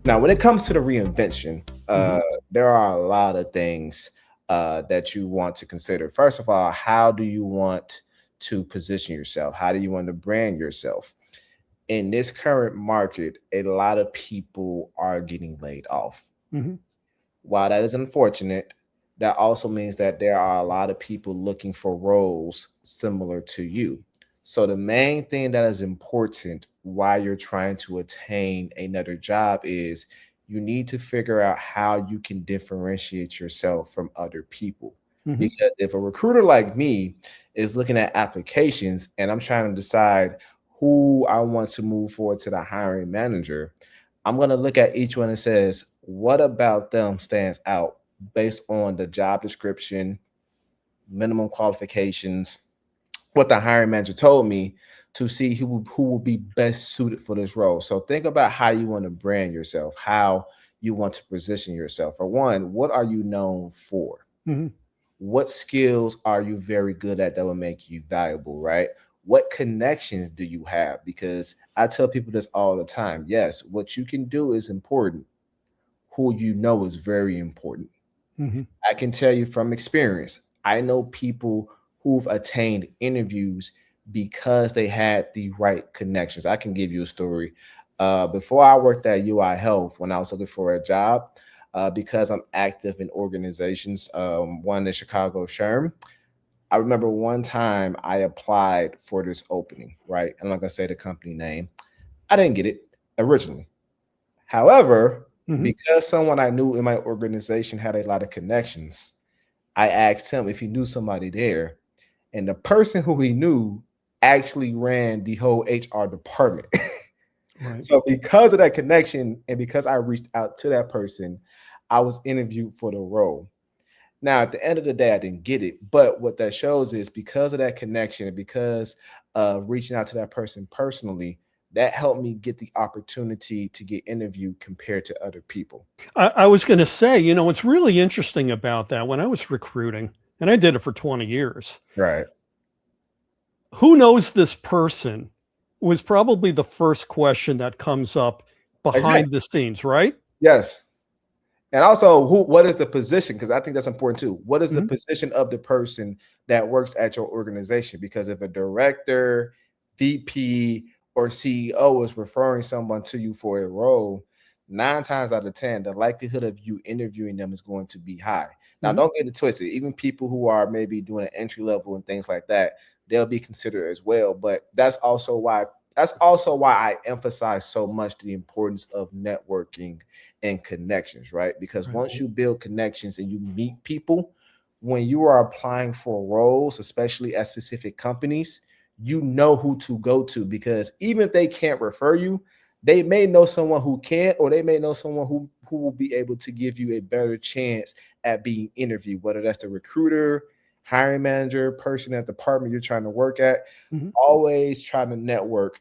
Now, when it comes to the reinvention, Hmm. there are a lot of things that you want to consider. First of all, how do you want to position yourself? How do you want to brand yourself? In this current market, a lot of people are getting laid off. Hmm. While that is unfortunate, that also means that there are a lot of people looking for roles similar to you. So, the main thing that is important while you're trying to attain another job is you need to figure out how you can differentiate yourself from other people. Hmm. Because if a recruiter like me is looking at applications and I'm trying to decide who I want to move forward to the hiring manager, I'm going to look at each one and says, what about them stands out based on the job description, minimum qualifications, what the hiring manager told me to see who will be best suited for this role. So think about how you want to brand yourself, how you want to position yourself. For one, what are you known for? Hmm. What skills are you very good at that will make you valuable, right? What connections do you have? Because I tell people this all the time. Yes, what you can do is important. Who you know is very important. Hmm. I can tell you from experience, I know people who've attained interviews because they had the right connections. I can give you a story. Before I worked at UI Health, when I was looking for a job, because I'm active in organizations, one in Chicago, SHRM, I remember one time I applied for this opening, right? I'm not going to say the company name. I didn't get it originally. However, Hmm. because someone I knew in my organization had a lot of connections, I asked him if he knew somebody there. And the person who he knew actually ran the whole HR department. Right. So, because of that connection and because I reached out to that person, I was interviewed for the role. Now, at the end of the day, I didn't get it. But what that shows is because of that connection and because of reaching out to that person personally, that helped me get the opportunity to get interviewed compared to other people. I was going to say, what's really interesting about that when I was recruiting, and I did it for 20 years, Right. who knows this person was probably the first question that comes up Exactly. behind the scenes, right? Yes. And also, what is the position? Because I think that's important too. What is the Hmm. position of the person that works at your organization? Because if a director, VP, or CEO is referring someone to you for a role, 9 times out of 10, the likelihood of you interviewing them is going to be high. Now, Hmm. don't get it twisted. Even people who are maybe doing an entry level and things like that, they'll be considered as well. But that's also why I emphasize so much the importance of networking and connections, right? Because Right. once you build connections and you meet people, when you are applying for roles, especially at specific companies, you know who to go to because even if they can't refer you, they may know someone who can, or they may know someone who will be able to give you a better chance at being interviewed, whether that's the recruiter, hiring manager, person at the department you're trying to work at. Hmm. Always try to network